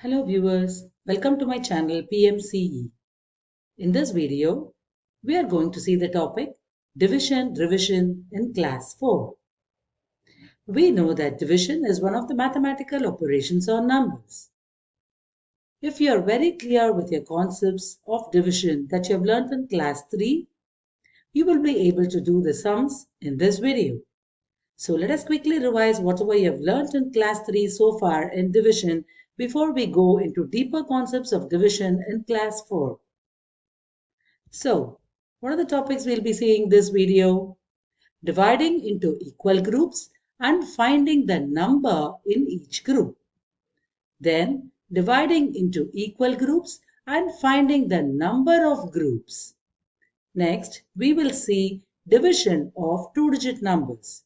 Hello viewers, welcome to my channel PMCE. In this video, we are going to see the topic Division Revision in Class 4. We know that division is one of the mathematical operations on numbers. If you are very clear with your concepts of division that you have learned in Class 3, you will be able to do the sums in this video. So let us quickly revise whatever you have learned in Class 3 so far in division before we go into deeper concepts of division in Class 4. So, what are the topics we'll be seeing this video? Dividing into equal groups and finding the number in each group. Then, dividing into equal groups and finding the number of groups. Next, we will see division of two-digit numbers.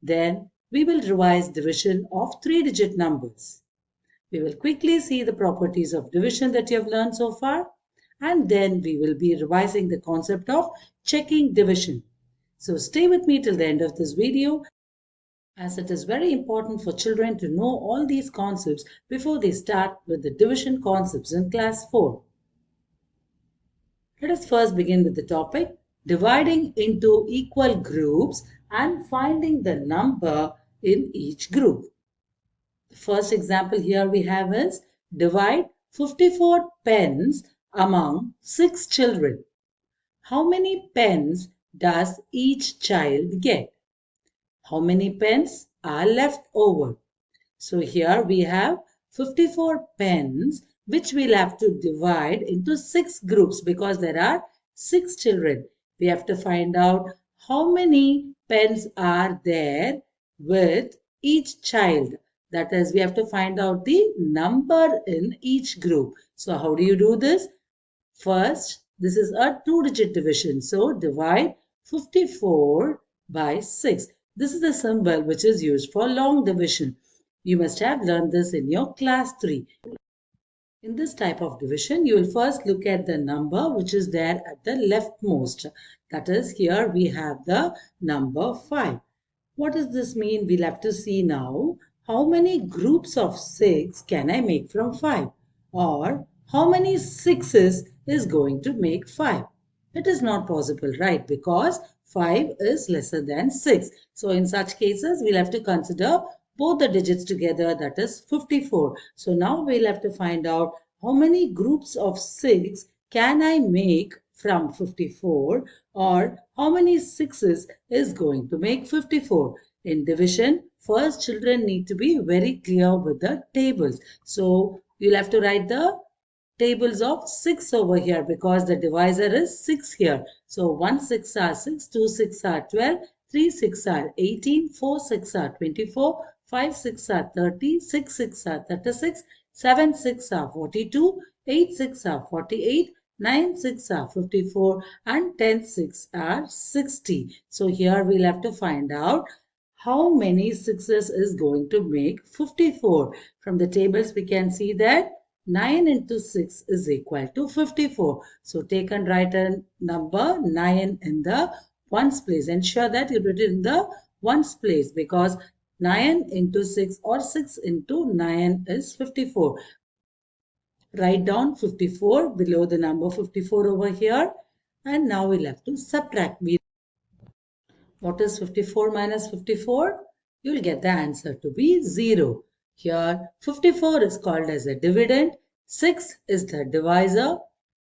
Then, we will revise division of three-digit numbers. We will quickly see the properties of division that you have learned so far, and then we will be revising the concept of checking division. So stay with me till the end of this video, as it is very important for children to know all these concepts before they start with the division concepts in Class 4. Let us first begin with the topic dividing into equal groups and finding the number in each group. The first example here we have is divide 54 pens among 6 children. How many pens does each child get? How many pens are left over? So here we have 54 pens which we'll have to divide into 6 groups because there are 6 children. We have to find out how many pens are there with each child. That is, we have to find out the number in each group. So how do you do this? First, this is a two-digit division. So divide 54 by 6. This is the symbol which is used for long division. You must have learned this in your class 3. In this type of division, you will first look at the number which is there at the leftmost. That is, here we have the number 5. What does this mean? We'll have to see now. How many groups of 6 can I make from 5? Or how many 6s is going to make 5? It is not possible, right? Because 5 is lesser than 6. So in such cases, we'll have to consider both the digits together, that is 54. So now we'll have to find out how many groups of 6 can I make from 54 or how many 6s is going to make 54. In division, first children need to be very clear with the tables. So you'll have to write the tables of 6 over here because the divisor is 6 here. So 1 6 are 6, 2 6 are 12, 3 6 are 18, 4 6 are 24, 5 6 are 30, 6 6 are 36, 7 6 are 42, 8 6 are 48, 9 6 are 54 and 10 6 are 60. So here we'll have to find out how many 6s is going to make 54. From the tables we can see that 9 into 6 is equal to 54. So take and write a number 9 in the ones place. Ensure that you put it in the ones place because 9 into 6 or 6 into 9 is 54. Write down 54 below the number 54 over here. And now we'll have to subtract. What is 54 minus 54? You will get the answer to be 0. Here 54 is called as a dividend, 6 is the divisor,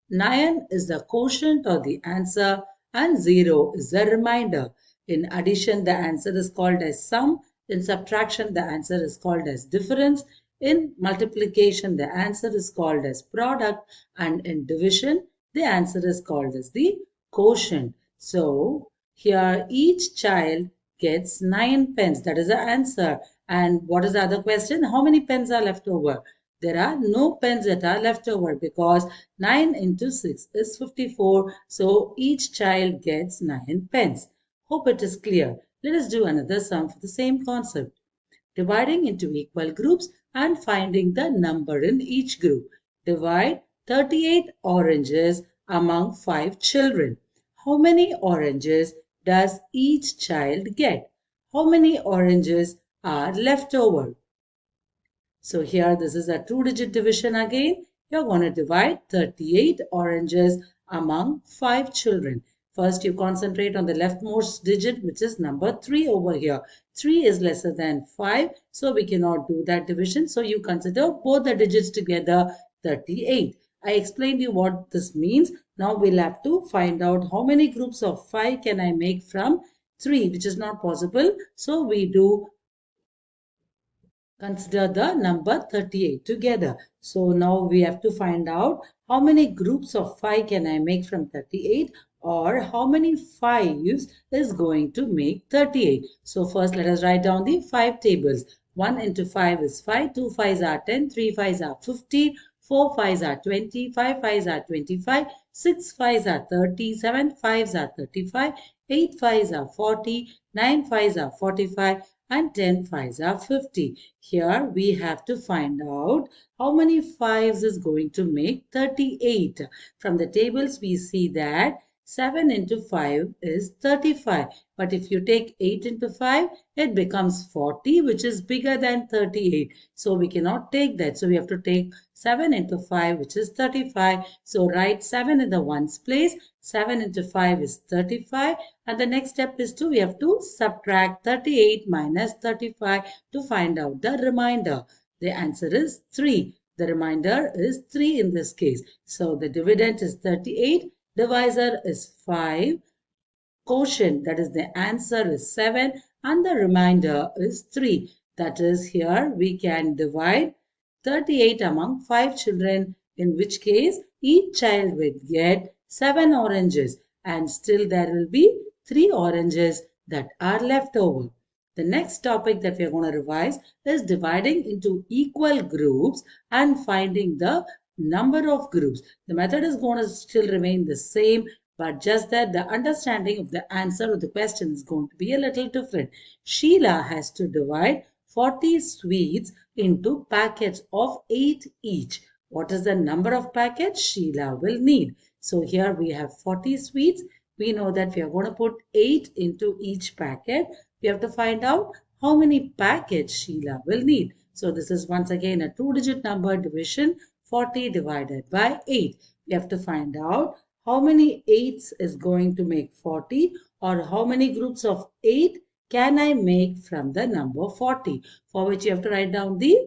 9 is the quotient or the answer and 0 is the remainder. In addition, the answer is called as sum. In subtraction, the answer is called as difference. In multiplication, the answer is called as product. And in division, the answer is called as the quotient. So, here each child gets 9 pens. That is the answer. And what is the other question? How many pens are left over? There are no pens that are left over because 9 into 6 is 54. So each child gets 9 pens. Hope it is clear. Let us do another sum for the same concept. Dividing into equal groups and finding the number in each group. Divide 38 oranges among 5 children. How many oranges does each child get? How many oranges are left over? So here this is a two-digit division again. You're going to divide 38 oranges among 5 children. First, you concentrate on the leftmost digit, which is number 3 over here. 3 is lesser than 5, so we cannot do that division. So you consider both the digits together, 38. I explained you what this means. Now we'll have to find out how many groups of 5 can I make from 3, which is not possible. So we do consider the number 38 together. So now we have to find out how many groups of 5 can I make from 38 or how many 5s is going to make 38. So first let us write down the 5 tables. 1 into 5 is 5, 2 5s are 10, 3 5s are 15, 4 5s are 20, 5 5s are 25, 6 5s are 30, 7 5s are 35, 8 5s are 40, 9 5s are 45, and 10 5s are 50. Here we have to find out how many 5s is going to make 38. From the tables we see that 7 into 5 is 35. But if you take 8 into 5, it becomes 40, which is bigger than 38. So we cannot take that. So we have to take 7 into 5, which is 35. So write 7 in the ones place. 7 into 5 is 35. And the next step is we have to subtract 38 minus 35 to find out the remainder. The answer is 3. The remainder is 3 in this case. So the dividend is 38. Divisor is 5. Quotient, that is the answer, is 7. And the remainder is 3. That is, here we can divide 38 among 5 children, in which case each child will get 7 oranges and still there will be 3 oranges that are left over. The next topic that we are going to revise is dividing into equal groups and finding the number of groups. The method is going to still remain the same, but just that the understanding of the answer of the question is going to be a little different. Sheila has to divide 40 sweets into packets of 8 each. What is the number of packets Sheila will need? So here we have 40 sweets. We know that we are going to put 8 into each packet. We have to find out how many packets Sheila will need. So this is once again a two-digit number division, 40 divided by 8. We have to find out how many 8s is going to make 40 or how many groups of 8 can I make from the number 40, for which you have to write down the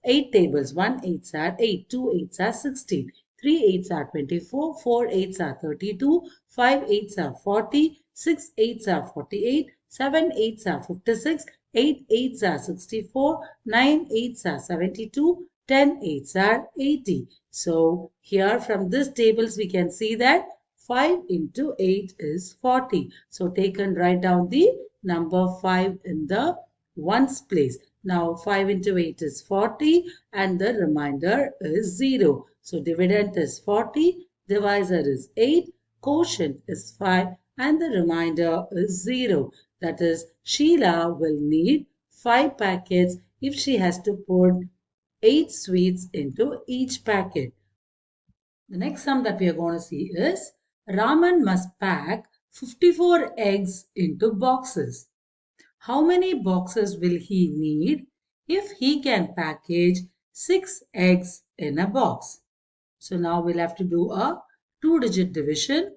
8 tables. 1 8s are 8, 2 8s are 16, 3 8s are 24, 4 8s are 32, 5 8s are 40, 6 8s are 48, 7 8s are 56, 8 8s are 64, 9 8s are 72, 10 8s are 80. So here from this tables we can see that 5 into 8 is 40. So take and write down the number 5 in the ones place. Now 5 into 8 is 40 and the remainder is 0. So dividend is 40, divisor is 8, quotient is 5 and the remainder is 0. That is, Sheila will need 5 packets if she has to put 8 sweets into each packet. The next sum that we are going to see is Raman must pack 54 eggs into boxes. How many boxes will he need if he can package 6 eggs in a box? So now we'll have to do a two-digit division.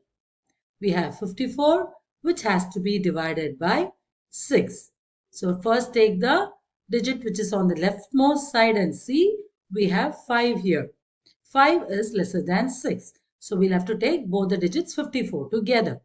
We have 54, which has to be divided by 6. So first take the digit which is on the leftmost side and see we have 5 here. 5 is lesser than 6. So we'll have to take both the digits 54 together.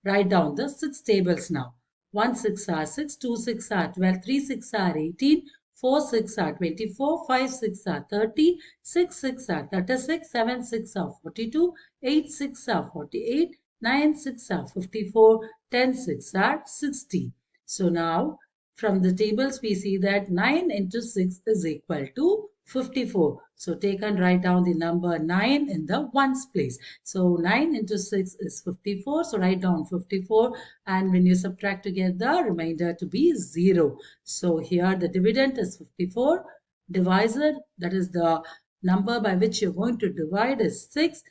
Write down the 6 tables now. 1 6 are 6, 2 6 are 12, 3 6 are 18, 4 6 are 24, 5 6 are 30, 6 6 are 36, 7 6 are 42, 8 6 are 48, 9 6 are 54, 10 6 are 60. So now from the tables we see that 9 into 6 is equal to 54. So take and write down the number 9 in the ones place. So 9 into 6 is 54. So write down 54 and when you subtract together, remainder to be 0. So here the dividend is 54. Divisor, that is the number by which you're going to divide, is 6.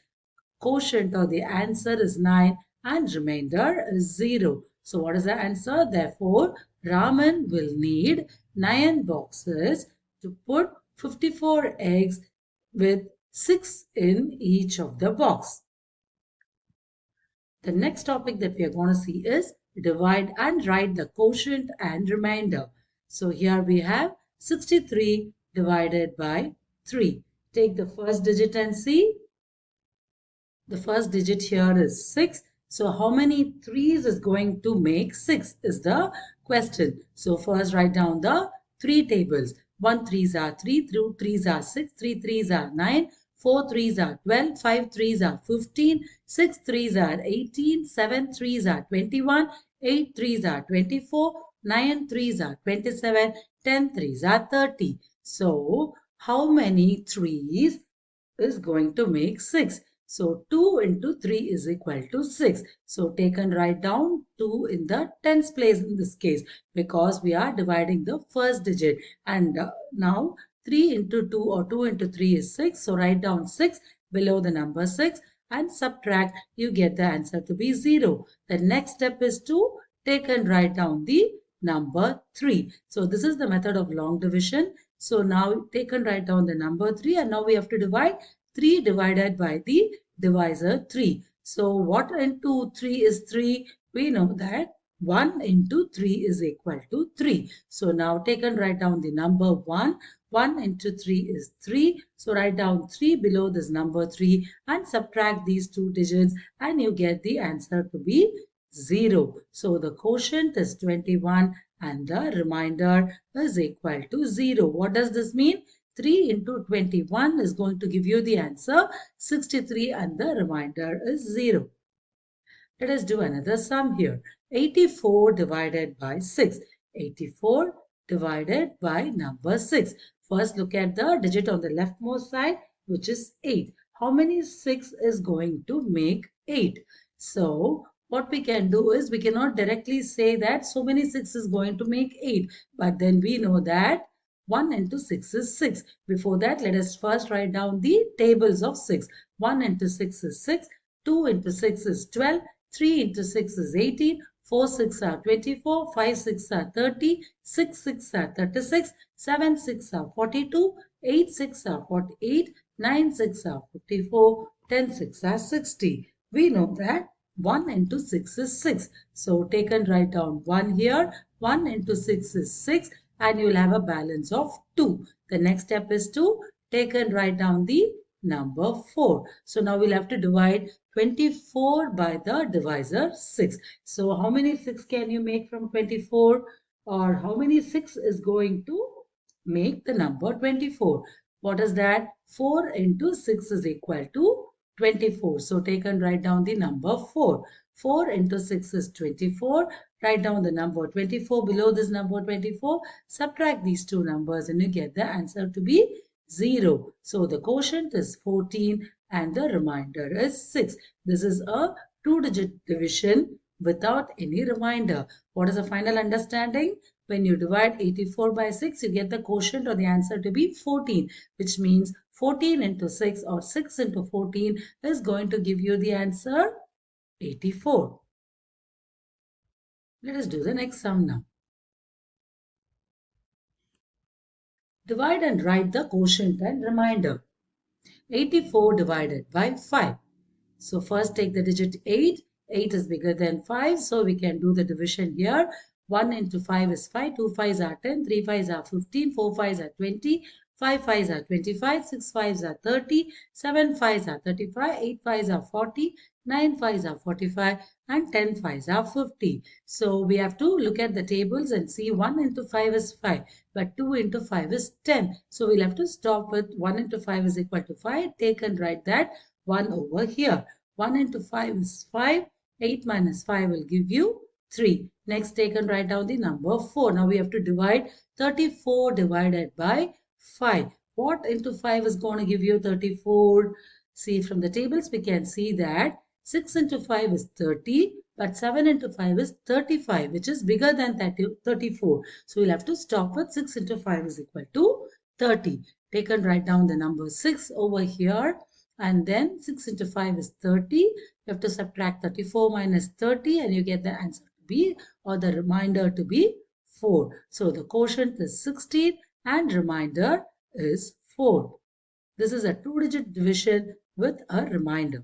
Quotient or the answer is 9 and remainder is 0. So what is the answer? Therefore, Raman will need 9 boxes to put 54 eggs with 6 in each of the box. The next topic that we are going to see is divide and write the quotient and remainder. So here we have 63 divided by 3. Take the first digit and see. The first digit here is 6. So how many 3's is going to make 6 is the question. So first write down the 3 tables. 1 3's are 3, 2 3's are 6, 3 3's are 9, 4 3's are 12, 5 3's are 15, 6 3's are 18, 7 3's are 21, 8 3's are 24, 9 3's are 27, 10 3's are 30. So how many 3's is going to make 6. So 2 into 3 is equal to 6. So take and write down 2 in the tens place in this case because we are dividing the first digit. And now 3 into 2 or 2 into 3 is 6. So write down 6 below the number 6 and subtract. You get the answer to be 0. The next step is to take and write down the number 3. So this is the method of long division. So now take and write down the number 3 and now we have to divide 3 divided by the divisor 3. So what into 3 is 3? We know that 1 into 3 is equal to 3. So now take and write down the number 1. 1 into 3 is 3. So write down 3 below this number 3 and subtract these two digits and you get the answer to be 0. So the quotient is 21 and the remainder is equal to 0. What does this mean? 3 into 21 is going to give you the answer 63 and the remainder is 0. Let us do another sum here. 84 divided by 6. 84 divided by number 6. First look at the digit on the leftmost side which is 8. How many 6 is going to make 8? So what we can do is we cannot directly say that so many 6 is going to make 8. But then we know that 1 into 6 is 6. Before that, let us first write down the tables of 6. 1 into 6 is 6. 2 into 6 is 12. 3 into 6 is 18. 4 6 are 24. 5 6 are 30. 6 6 are 36. 7 6 are 42. 8 6 are 48. 9 6 are 54. 10 6 are 60. We know that 1 into 6 is 6. So take and write down 1 here. 1 into 6 is 6 and you will have a balance of 2. The next step is to take and write down the number 4. So now we'll have to divide 24 by the divisor 6. So how many 6 can you make from 24? Or how many 6 is going to make the number 24? What is that? 4 into 6 is equal to 24. So take and write down the number 4. 4 into 6 is 24. Write down the number 24 below this number 24. Subtract these two numbers and you get the answer to be 0. So the quotient is 14 and the remainder is 6. This is a two-digit division without any remainder. What is the final understanding? When you divide 84 by 6, you get the quotient or the answer to be 14, which means 14 into 6 or 6 into 14 is going to give you the answer 84. Let us do the next sum now. Divide and write the quotient and remainder. 84 divided by 5. So first take the digit 8. 8 is bigger than 5. So we can do the division here. 1 into 5 is 5. 2 5s are 10. 3 5s are 15. 4 5s are 20. 5 5s are 25. 6 5s are 30. 7 5s are 35. 8 5s are 40. 9 5s are 45. And 10 5s are 50. So we have to look at the tables and see 1 into 5 is 5. But 2 into 5 is 10. So we'll have to stop with 1 into 5 is equal to 5. Take and write that 1 over here. 1 into 5 is 5. 8 minus 5 will give you 3. Next, take and write down the number 4. Now we have to divide 34 divided by 5. What into 5 is going to give you 34? See, from the tables we can see that 6 into 5 is 30. But 7 into 5 is 35, which is bigger than 34. So we'll have to stop with 6 into 5 is equal to 30. Take and write down the number 6 over here. And then 6 into 5 is 30. You have to subtract 34 minus 30 and you get the answer to be or the remainder to be 4. So the quotient is 16 and remainder is 4. This is a 2-digit division with a remainder.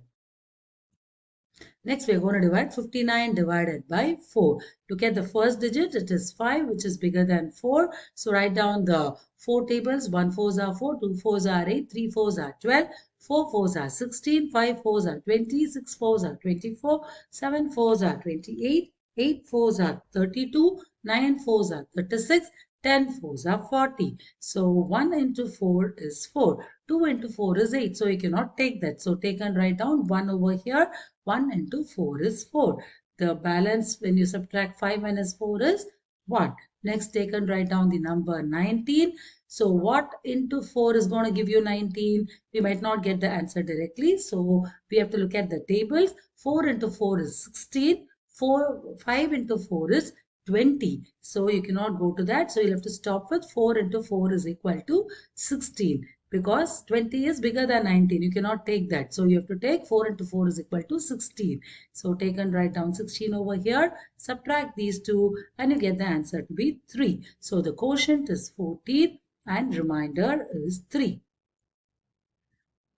Next, we are going to divide 59 divided by 4. Look at the first digit. It is 5, which is bigger than 4. So write down the 4 tables. 1 4s are 4, 2 4s are 8, 3 4s are 12, 4 4s are 16, 5 4s are 20, 6 4s are 24, 7 4s are 28, 8 4s are 32, 9 4s are 36, 10 4s are 40. So 1 into 4 is 4. 2 into 4 is 8. So you cannot take that. So take and write down 1 over here. 1 into 4 is 4. The balance when you subtract 5 minus 4 is 1. Next, take and write down the number 19. So what into 4 is going to give you 19? We might not get the answer directly. So we have to look at the tables. 4 into 4 is 16. 5 into 4 is 20. So you cannot go to that. So you'll have to stop with 4 into 4 is equal to 16. Because 20 is bigger than 19. You cannot take that. So you have to take 4 into 4 is equal to 16. So take and write down 16 over here. Subtract these two and you get the answer to be 3. So the quotient is 14 and remainder is 3.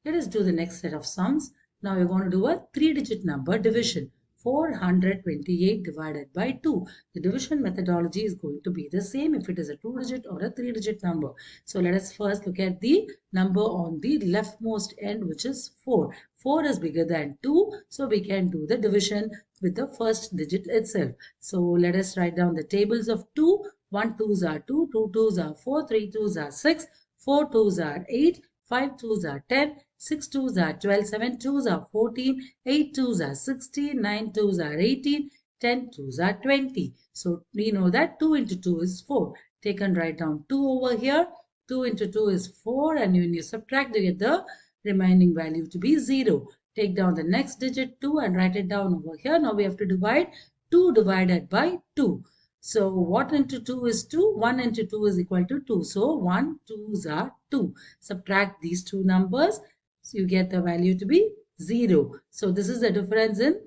Let us do the next set of sums. Now we're going to do a 3-digit number division. 428 divided by 2. The division methodology is going to be the same if it is a 2-digit or a 3-digit number. So let us first look at the number on the leftmost end, which is 4. 4 is bigger than 2, so we can do the division with the first digit itself. So let us write down the tables of 2. 1 2s are 2, 2 2s are 4, 3 2s are 6, 4 2s are 8, 5 2s are 10, 6 2s are 12, 7 2s are 14, 8 2s are 16, 9 2s are 18, 10 2s are 20. So we know that 2 into 2 is 4. Take and write down 2 over here. 2 into 2 is 4 and when you subtract you get the remaining value to be 0. Take down the next digit 2 and write it down over here. Now we have to divide 2 divided by 2. So what into 2 is 2? 1 into 2 is equal to 2. So 1 2s are 2. Subtract these two numbers. So you get the value to be 0. So this is the difference in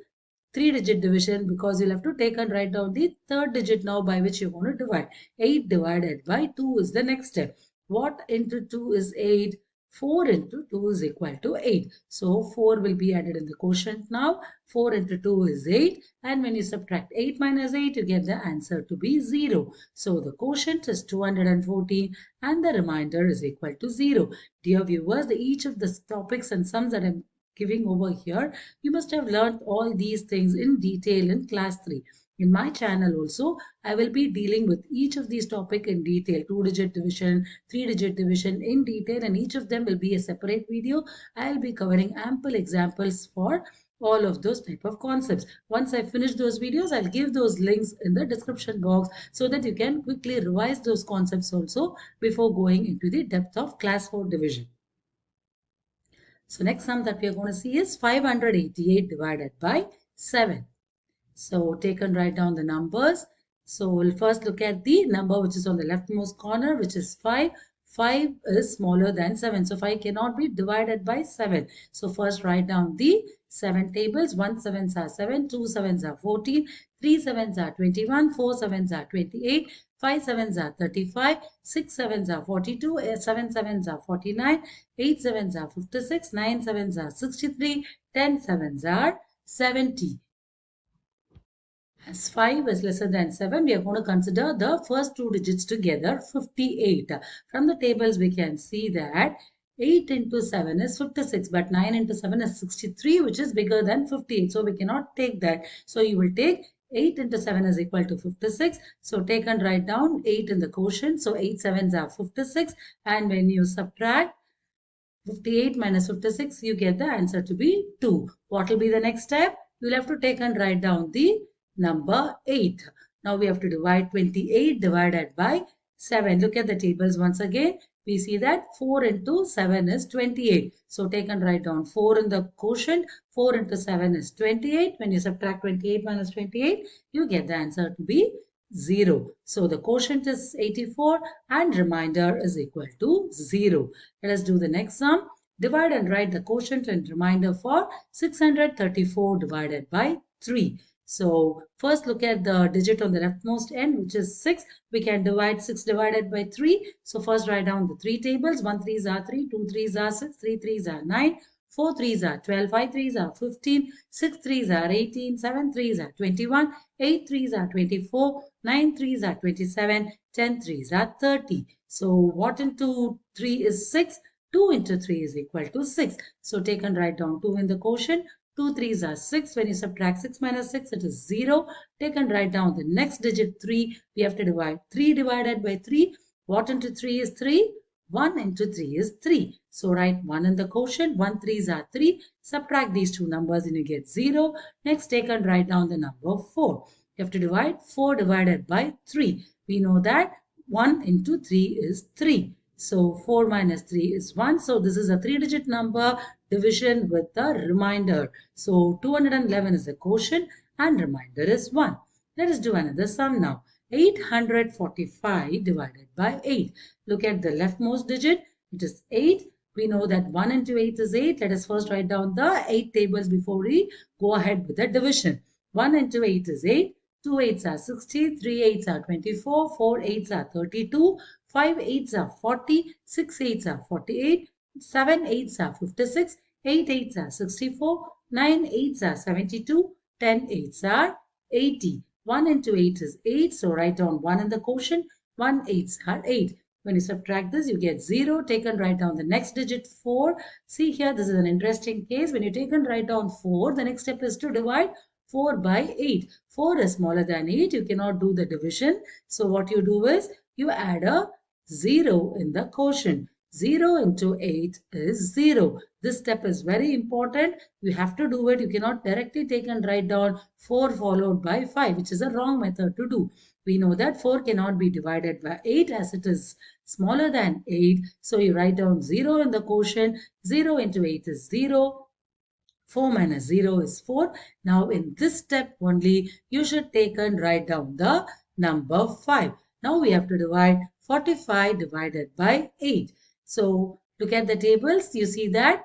3-digit division because you'll have to take and write down the third digit now by which you're going to divide. 8 divided by 2 is the next step. What into 2 is 8? 4 into 2 is equal to 8. So 4 will be added in the quotient now. 4 into 2 is 8. And when you subtract 8 minus 8, you get the answer to be 0. So the quotient is 214 and the remainder is equal to 0. Dear viewers, each of the topics and sums that I'm giving over here, you must have learned all these things in detail in class 3. In my channel also, I will be dealing with each of these topics in detail. 2-digit division, 3-digit division in detail, and each of them will be a separate video. I'll be covering ample examples for all of those type of concepts. Once I finish those videos, I'll give those links in the description box so that you can quickly revise those concepts also before going into the depth of class 4 division. So next sum that we are going to see is 588 divided by 7. So take and write down the numbers. So we'll first look at the number which is on the leftmost corner, which is 5. 5 is smaller than 7. So 5 cannot be divided by 7. So first write down the 7 tables. 1 sevens are 7, 2 sevens are 14, 3 sevens are 21, 4 sevens are 28, 5 sevens are 35, 6 sevens are 42, 7 sevens are 49, 8 sevens are 56, 9 sevens are 63, 10 sevens are 70. As 5 is lesser than 7, we are going to consider the first two digits together, 58. From the tables, we can see that 8 into 7 is 56, but 9 into 7 is 63, which is bigger than 58. So we cannot take that. So you will take 8 into 7 is equal to 56. So take and write down 8 in the quotient. So 8 sevens are 56. And when you subtract 58 minus 56, you get the answer to be 2. What will be the next step? You'll have to take and write down the number 8. Now we have to divide 28 divided by 7. Look at the tables once again. We see that 4 into 7 is 28. So take and write down 4 in the quotient. 4 into 7 is 28. When you subtract 28 minus 28, you get the answer to be 0. So the quotient is 84 and remainder is equal to 0. Let us do the next sum. Divide and write the quotient and remainder for 634 divided by 3. So first look at the digit on the leftmost end, which is 6. We can divide 6 divided by 3. So first write down the 3 tables. 1 3s are 3, 2 3s are 6, 3 3s are 9, 4 3s are 12, 5 3s are 15, 6 3s are 18, 7 3s are 21, 8 3s are 24, 9 3s are 27, 10 3s are 30. So what into 3 is 6? 2 into 3 is equal to 6. So take and write down 2 in the quotient. 2 3s are 6. When you subtract 6 minus 6, it is 0. Take and write down the next digit 3. We have to divide 3 divided by 3. What into 3 is 3? 1 into 3 is 3. So write 1 in the quotient. 1 3s are 3. Subtract these two numbers and you get 0. Next take and write down the number 4. You have to divide 4 divided by 3. We know that 1 into 3 is 3. So 4 minus 3 is 1. So this is a 3-digit number division with a remainder. So 211 is the quotient and remainder is 1. Let us do another sum now. 845 divided by 8. Look at the leftmost digit. It is 8. We know that 1 into 8 is 8. Let us first write down the 8 tables before we go ahead with the division. 1 into 8 is 8. 2 8s are 60, 3 8s are 24, 4 8s are 32, 5 8s are 40, 6 8s are 48, 7 8s are 56, 8 8s are 64, 9 8s are 72, 10 8s are 80. 1 into 8 is 8, so write down 1 in the quotient. 1 8s are 8. When you subtract this, you get 0. Take and write down the next digit 4. See here, this is an interesting case. When you take and write down 4, the next step is to divide 4 by 8. 4 is smaller than 8. You cannot do the division. So what you do is you add a 0 in the quotient. 0 into 8 is 0. This step is very important. You have to do it. You cannot directly take and write down 4 followed by 5, which is a wrong method to do. We know that 4 cannot be divided by 8 as it is smaller than 8. So you write down 0 in the quotient. 0 into 8 is 0. 4 minus 0 is 4. Now in this step only you should take and write down the number 5. Now we have to divide 45 divided by 8. So look at the tables. You see that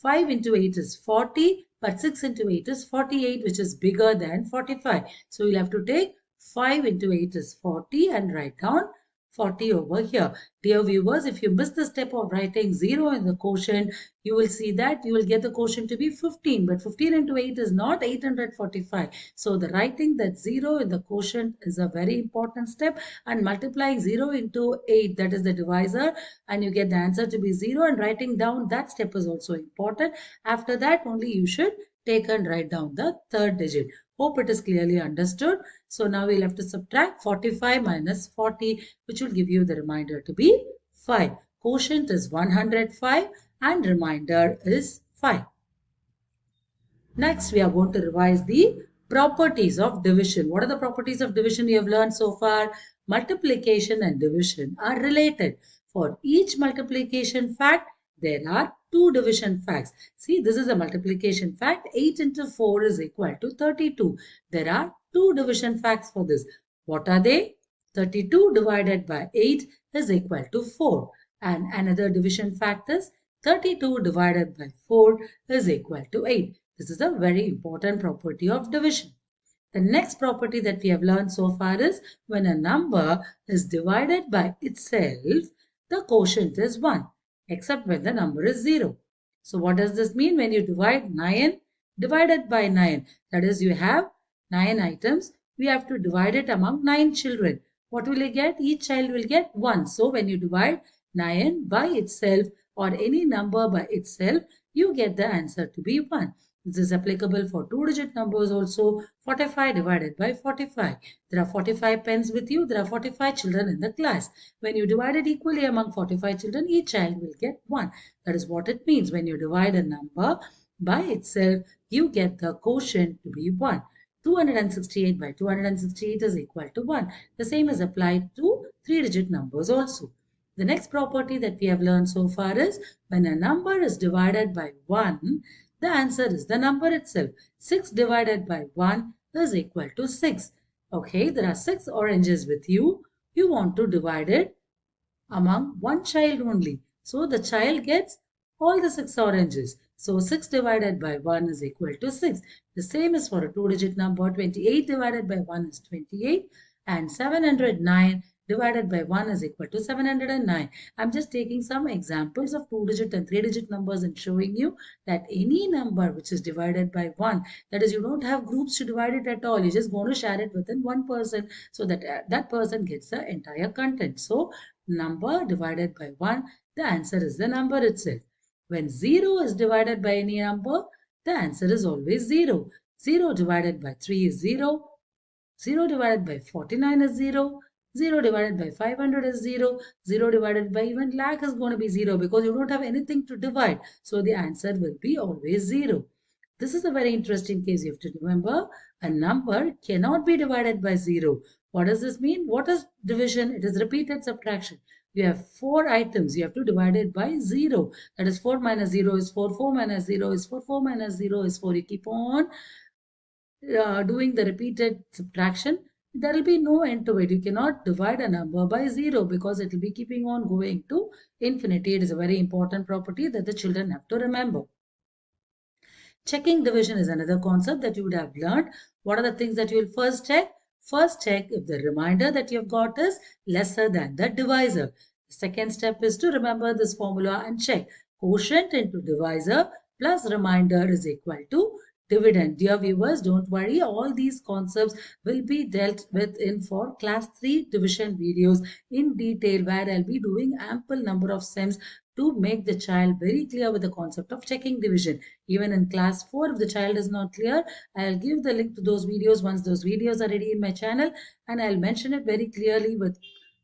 5 into 8 is 40, but 6 into 8 is 48, which is bigger than 45. So you'll have to take 5 into 8 is 40 and write down 40 over here. Dear viewers, if you miss the step of writing 0 in the quotient, you will see that you will get the quotient to be 15. But 15 into 8 is not 845. So the writing that 0 in the quotient is a very important step. And multiplying 0 into 8, that is the divisor, and you get the answer to be 0. And writing down that step is also important. After that, only you should take and write down the third digit. Hope it is clearly understood. So now we'll have to subtract 45 minus 40, which will give you the remainder to be 5. Quotient is 105 and remainder is 5. Next, we are going to revise the properties of division. What are the properties of division we have learned so far? Multiplication and division are related. For each multiplication fact, there are two division facts. See, this is a multiplication fact. 8 into 4 is equal to 32. There are two division facts for this. What are they? 32 divided by 8 is equal to 4. And another division fact is 32 divided by 4 is equal to 8. This is a very important property of division. The next property that we have learned so far is when a number is divided by itself, the quotient is 1, except when the number is 0. So what does this mean? When you divide 9 divided by 9, that is you have 9 items, we have to divide it among 9 children. What will you get? Each child will get 1. So when you divide 9 by itself or any number by itself, you get the answer to be 1. This is applicable for two-digit numbers also. 45 divided by 45. There are 45 pens with you. There are 45 children in the class. When you divide it equally among 45 children, each child will get 1. That is what it means. When you divide a number by itself, you get the quotient to be 1. 268 by 268 is equal to 1. The same is applied to three-digit numbers also. The next property that we have learned so far is when a number is divided by 1, the answer is the number itself. 6 divided by 1 is equal to 6. Okay, there are 6 oranges with you. You want to divide it among one child only. So the child gets all the 6 oranges. So 6 divided by 1 is equal to 6. The same is for a two-digit number. 28 divided by 1 is 28 and 709 divided by 1 is equal to 709. I'm just taking some examples of two-digit and three-digit numbers and showing you that any number which is divided by 1, that is, you don't have groups to divide it at all. You're just going to share it within one person so that that person gets the entire content. So number divided by 1, the answer is the number itself. When 0 is divided by any number, the answer is always 0. 0 divided by 3 is 0. 0 divided by 49 is 0. 0 divided by 500 is 0. 0 divided by even lakh is going to be 0 because you don't have anything to divide. So the answer will be always 0. This is a very interesting case. You have to remember a number cannot be divided by 0. What does this mean? What is division? It is repeated subtraction. You have 4 items. You have to divide it by 0. That is 4 minus 0 is 4. 4 minus 0 is 4. 4 minus 0 is 4. You keep on doing the repeated subtraction. There will be no end to it. You cannot divide a number by 0 because it will be keeping on going to infinity. It is a very important property that the children have to remember. Checking division is another concept that you would have learned. What are the things that you will first check? First check if the remainder that you have got is lesser than the divisor. The second step is to remember this formula and check quotient into divisor plus remainder is equal to dividend. Dear viewers, don't worry. All these concepts will be dealt with in for class 3 division videos in detail where I'll be doing ample number of stems to make the child very clear with the concept of checking division. Even in class 4, if the child is not clear, I'll give the link to those videos once those videos are ready in my channel, and I'll mention it very clearly with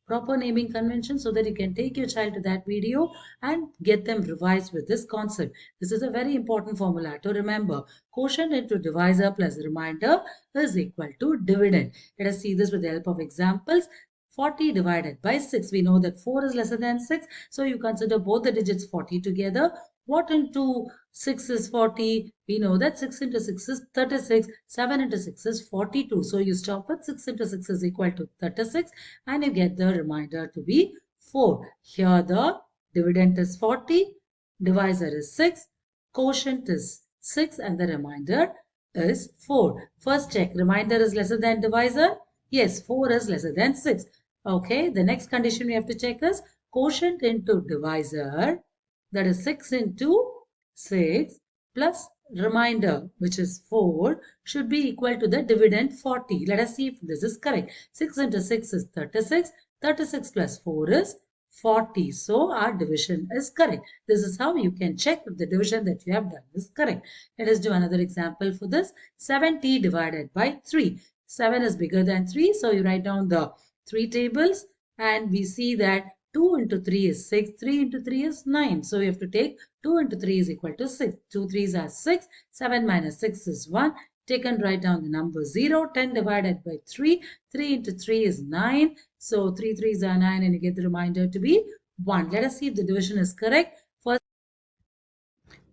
proper naming convention so that you can take your child to that video and get them revised with this concept. This is a very important formula to remember. Quotient into divisor plus remainder is equal to dividend. Let us see this with the help of examples. 40 divided by 6. We know that 4 is lesser than 6. So you consider both the digits 40 together. What into 6 is 40? We know that 6 into 6 is 36. 7 into 6 is 42. So you stop with 6 into 6 is equal to 36 and you get the remainder to be 4. Here the dividend is 40, divisor is 6, quotient is 6 and the remainder is 4. First check, remainder is lesser than divisor. Yes, 4 is lesser than 6. Okay, the next condition we have to check is quotient into divisor, that is 6 into 6 plus remainder, which is 4, should be equal to the dividend 40. Let us see if this is correct. 6 into 6 is 36. 36 plus 4 is 40. So our division is correct. This is how you can check if the division that you have done is correct. Let us do another example for this. 70 divided by 3. 7 is bigger than 3. So you write down the 3 tables and we see that 2 into 3 is 6. 3 into 3 is 9. So we have to take 2 into 3 is equal to 6. 2 3s are 6. 7 minus 6 is 1. Take and write down the number 0. 10 divided by 3. 3 into 3 is 9. So 3 3s are 9 and you get the remainder to be 1. Let us see if the division is correct. First,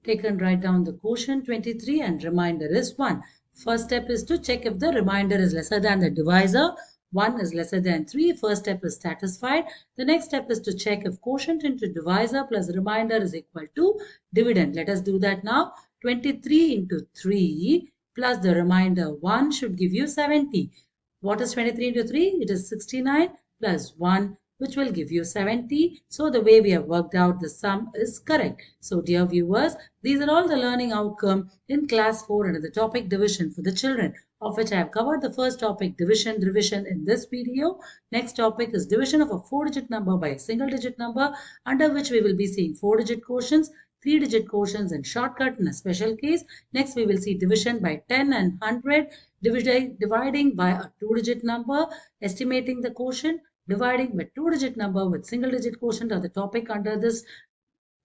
take and write down the quotient 23 and remainder is 1. First step is to check if the remainder is lesser than the divisor. 1 is lesser than 3. First step is satisfied. The next step is to check if quotient into divisor plus remainder is equal to dividend. Let us do that now. 23 into 3 plus the remainder 1 should give you 70. What is 23 into 3? It is 69 plus 1, which will give you 70. So the way we have worked out the sum is correct. So dear viewers, these are all the learning outcome in class 4 under the topic division for the children, of which I have covered the first topic division revision in this video. Next topic is division of a 4-digit number by a single digit number, under which we will be seeing 4-digit quotients, 3-digit quotients and shortcut in a special case. Next we will see division by 10 and 100, dividing by a 2-digit number, estimating the quotient, dividing by 2-digit number with single digit quotient are the topic under this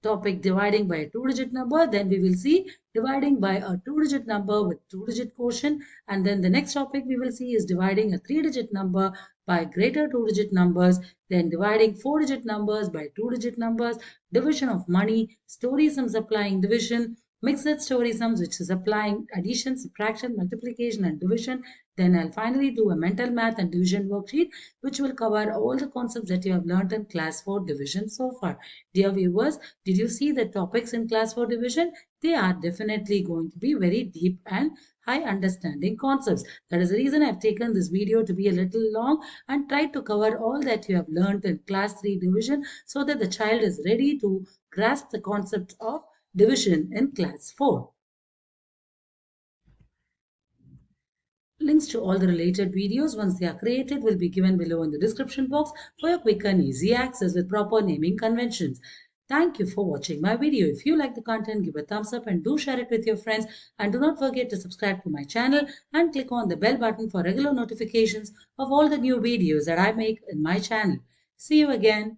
topic dividing by a 2-digit number. Then we will see dividing by a 2-digit number with 2-digit quotient, and then the next topic we will see is dividing a 3-digit number by greater 2-digit numbers, then dividing 4-digit numbers by 2-digit numbers, division of money, stories and supplying division, Mixed story sums, which is applying addition, subtraction, multiplication, and division. Then I'll finally do a mental math and division worksheet, which will cover all the concepts that you have learned in class 4 division so far. Dear viewers, did you see the topics in class 4 division? They are definitely going to be very deep and high understanding concepts. That is the reason I've taken this video to be a little long and tried to cover all that you have learned in class 3 division so that the child is ready to grasp the concept of division in class 4. Links to all the related videos once they are created will be given below in the description box for your quick and easy access with proper naming conventions. Thank you for watching my video. If you like the content, give a thumbs up and do share it with your friends. And do not forget to subscribe to my channel and click on the bell button for regular notifications of all the new videos that I make in my channel. See you again.